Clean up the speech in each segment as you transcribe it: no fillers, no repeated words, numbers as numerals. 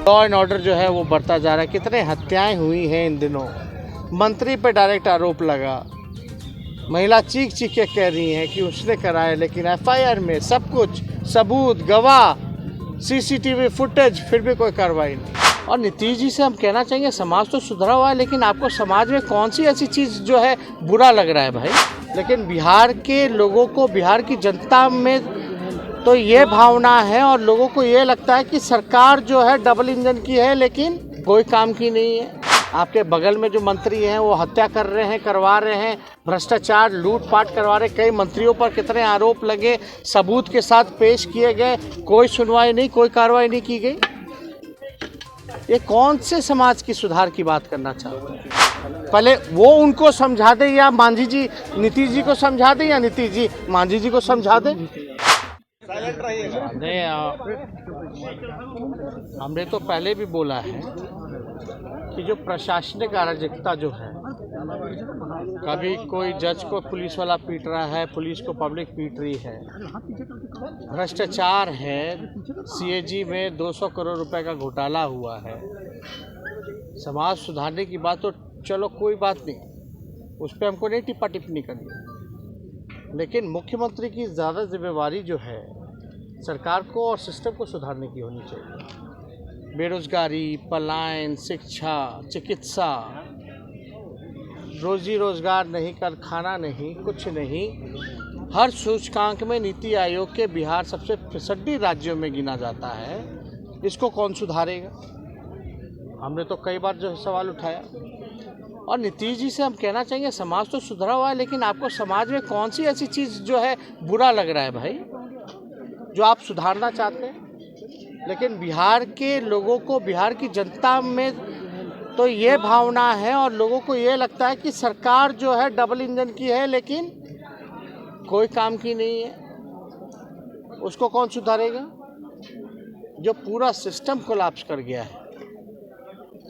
Law and order जो है वो बढ़ता जा रहा है। कितने हत्याएं हुई हैं इन दिनों। मंत्री पे डायरेक्ट आरोप लगा, महिला चीख चीख के कह रही हैं कि उसने कराया, लेकिन एफआईआर में सब कुछ सबूत, गवाह, सीसीटीवी फुटेज, फिर भी कोई कार्रवाई नहीं। और नीतीश जी से हम कहना चाहेंगे, समाज तो सुधरा हुआ है, लेकिन आपको समाज में कौन सी ऐसी चीज़ जो है बुरा लग रहा है भाई। लेकिन बिहार के लोगों को, बिहार की जनता में तो ये भावना है और लोगों को ये लगता है कि सरकार जो है डबल इंजन की है, लेकिन कोई काम की नहीं है। आपके बगल में जो मंत्री हैं वो हत्या कर रहे हैं, करवा रहे हैं, भ्रष्टाचार, लूटपाट करवा रहे। कई मंत्रियों पर कितने आरोप लगे, सबूत के साथ पेश किए गए, कोई सुनवाई नहीं, कोई कार्रवाई नहीं की गई। ये कौन से समाज की सुधार की बात करना चाहते हैं? पहले वो उनको समझा दे, या मांझी जी नीतीश जी को समझा दे, या नीतीश जी मांझी जी को समझा दे। नहीं, हमने तो पहले भी बोला है कि जो प्रशासनिक अराजकता जो है, कभी कोई जज को पुलिस वाला पीट रहा है, पुलिस को पब्लिक पीट रही है, भ्रष्टाचार है, सीएजी में 200 करोड़ रुपए का घोटाला हुआ है। समाज सुधारने की बात तो चलो कोई बात नहीं, उस पर हमको नहीं टिप्पा टिप्पणी करनी, लेकिन मुख्यमंत्री की ज़्यादा जिम्मेवारी जो है सरकार को और सिस्टम को सुधारने की होनी चाहिए। बेरोजगारी, पलायन, शिक्षा, चिकित्सा, रोजी रोजगार नहीं, कर खाना नहीं, कुछ नहीं। हर सूचकांक में नीति आयोग के बिहार सबसे फिसड्डी राज्यों में गिना जाता है। इसको कौन सुधारेगा? हमने तो कई बार जो सवाल उठाया। और नीतीश जी से हम कहना चाहेंगे, समाज तो सुधरा हुआ है, लेकिन आपको समाज में कौन सी ऐसी चीज़ जो है बुरा लग रहा है भाई, जो आप सुधारना चाहते हैं। लेकिन बिहार के लोगों को, बिहार की जनता में तो ये भावना है और लोगों को ये लगता है कि सरकार जो है डबल इंजन की है, लेकिन कोई काम की नहीं है। उसको कौन सुधारेगा? जो पूरा सिस्टम कोलैप्स कर गया है।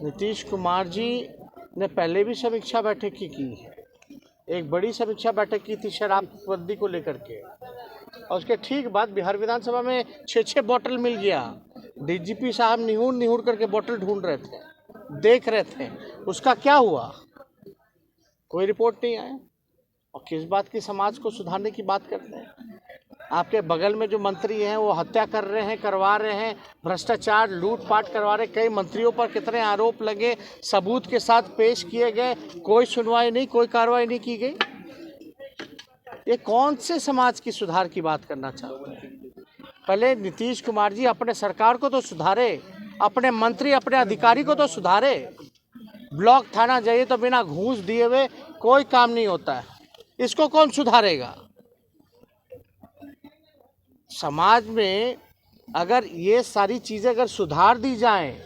नीतीश कुमार जी ने पहले भी समीक्षा बैठक की है। एक बड़ी समीक्षा बैठक की थी शराबबंदी को लेकर के, और उसके ठीक बाद बिहार विधानसभा में 6 बोतल मिल गया। डीजीपी साहब निहुर निहुर करके बोतल ढूंढ रहे थे, देख रहे थे। उसका क्या हुआ? कोई रिपोर्ट नहीं आया। और किस बात की समाज को सुधारने की बात करते हैं? आपके बगल में जो मंत्री हैं वो हत्या कर रहे हैं, करवा रहे हैं, भ्रष्टाचार, लूटपाट करवा रहे। कई मंत्रियों पर कितने आरोप लगे, सबूत के साथ पेश किए गए, कोई सुनवाई नहीं, कोई कार्रवाई नहीं की गई। ये कौन से समाज की सुधार की बात करना चाहते हैं? पहले नीतीश कुमार जी अपने सरकार को तो सुधारे, अपने मंत्री, अपने अधिकारी को तो सुधारे। ब्लॉक थाना जाइए तो बिना घूस दिए हुए कोई काम नहीं होता है। इसको कौन सुधारेगा? समाज में अगर ये सारी चीज़ें अगर सुधार दी जाएं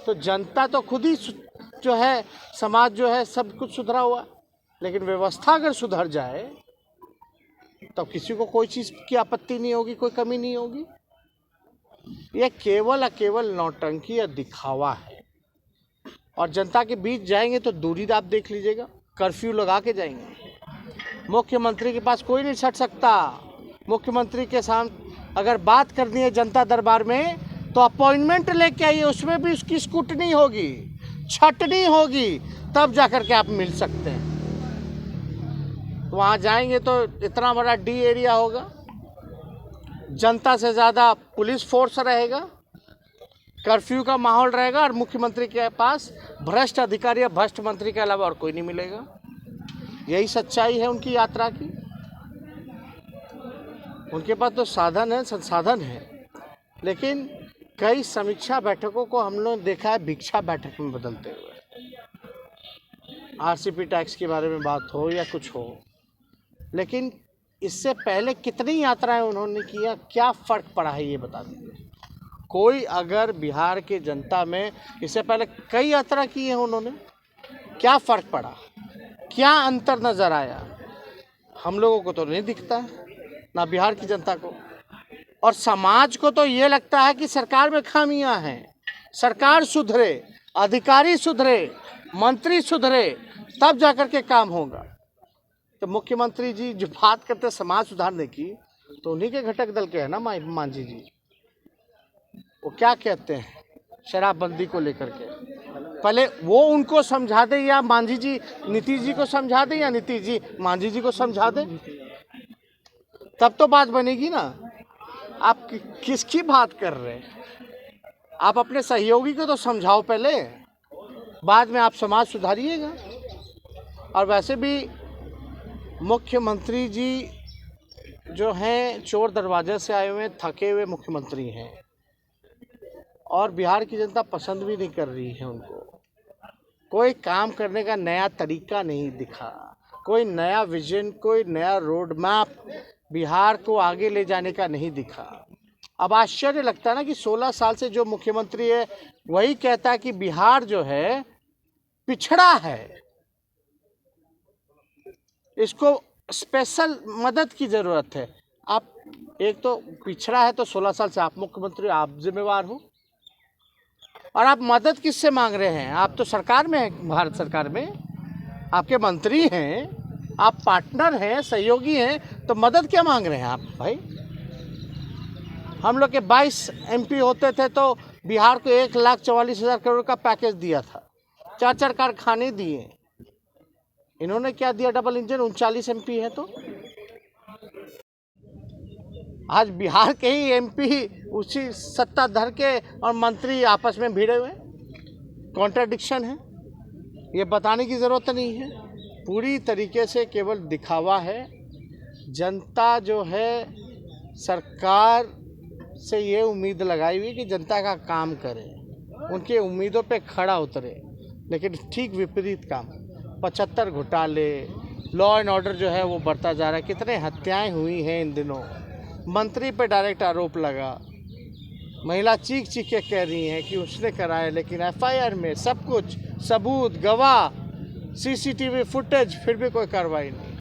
तो जनता तो खुद ही जो है, समाज जो है सब कुछ सुधरा हुआ। लेकिन व्यवस्था अगर सुधर जाए तो किसी को कोई चीज़ की आपत्ति नहीं होगी, कोई कमी नहीं होगी। ये केवल नौटंकी या दिखावा है। और जनता के बीच जाएंगे तो दूरी आप देख लीजिएगा, कर्फ्यू लगा के जाएंगे। मुख्यमंत्री के पास कोई नहीं सट सकता। मुख्यमंत्री के सामने अगर बात करनी है जनता दरबार में तो अपॉइंटमेंट लेके आइए, उसमें भी उसकी स्क्रूटनी होगी, छटनी होगी, तब जाकर के आप मिल सकते हैं। वहाँ जाएंगे तो इतना बड़ा डी एरिया होगा, जनता से ज़्यादा पुलिस फोर्स रहेगा, कर्फ्यू का माहौल रहेगा, और मुख्यमंत्री के पास भ्रष्ट अधिकारी या भ्रष्ट मंत्री के अलावा और कोई नहीं मिलेगा। यही सच्चाई है उनकी यात्रा की। उनके पास तो साधन है, संसाधन है, लेकिन कई समीक्षा बैठकों को हम लोग देखा है भिक्षा बैठक में बदलते हुए। आरसीपी टैक्स के बारे में बात हो या कुछ हो, लेकिन इससे पहले कितनी यात्राएं उन्होंने किया, क्या फ़र्क पड़ा है ये बता दीजिए। कोई अगर बिहार के जनता में इससे पहले कई यात्रा की है उन्होंने, क्या फ़र्क पड़ा, क्या अंतर नज़र आया? हम लोगों को तो नहीं दिखता है, ना बिहार की जनता को। और समाज को तो ये लगता है कि सरकार में खामियां हैं। सरकार सुधरे, अधिकारी सुधरे, मंत्री सुधरे, तब जाकर के काम होगा। तो मुख्यमंत्री जी जो बात करते हैं समाज सुधारने की, तो उन्हीं के घटक दल के हैं ना मांझी जी। वो क्या कहते हैं शराबबंदी को लेकर के। पहले वो उनको समझा दे, या मांझी जी नीतीश जी को समझा दे, या नीतीश जी मांझी जी को समझा दे, तब तो बात बनेगी ना। आप किसकी बात कर रहे हैं? आप अपने सहयोगी को तो समझाओ पहले, बाद में आप समाज सुधारिएगा। और वैसे भी मुख्यमंत्री जी जो हैं चोर दरवाजे से आए हुए थके हुए मुख्यमंत्री हैं, और बिहार की जनता पसंद भी नहीं कर रही है उनको। कोई काम करने का नया तरीका नहीं दिखा, कोई नया विजन, कोई नया रोड मैप बिहार को आगे ले जाने का नहीं दिखा। अब आश्चर्य लगता है ना कि 16 साल से जो मुख्यमंत्री है वही कहता है कि बिहार जो है पिछड़ा है, इसको स्पेशल मदद की ज़रूरत है। आप एक तो पिछड़ा है, तो 16 साल से आप मुख्यमंत्री, आप जिम्मेवार हो, और आप मदद किससे मांग रहे हैं? आप तो सरकार में हैं, भारत सरकार में आपके मंत्री हैं, आप पार्टनर हैं, सहयोगी हैं, तो मदद क्या मांग रहे हैं आप भाई? हम लोग के 22 MP होते थे तो बिहार को 1,44,000 करोड़ का पैकेज दिया था, 4 कारखाने दिए। इन्होंने क्या दिया? Double engine. 39 MP है तो आज बिहार के ही MP उसी सत्ताधर के और मंत्री आपस में भिड़े हुए। कॉन्ट्राडिक्शन है, ये बताने की ज़रूरत नहीं है। पूरी तरीके से केवल दिखावा है। जनता जो है सरकार से ये उम्मीद लगाई हुई कि जनता का काम करे, उनके उम्मीदों पे खड़ा उतरे, लेकिन ठीक विपरीत काम। 75 घोटाले, लॉ एंड ऑर्डर जो है वो बढ़ता जा रहा है। कितने हत्याएं हुई हैं इन दिनों, मंत्री पे डायरेक्ट आरोप लगा, महिला चीख चीख के कह रही हैं कि उसने कराया, लेकिन FIR में सब कुछ सबूत, गवाह, CCTV फुटेज, फिर भी कोई कार्रवाई नहीं।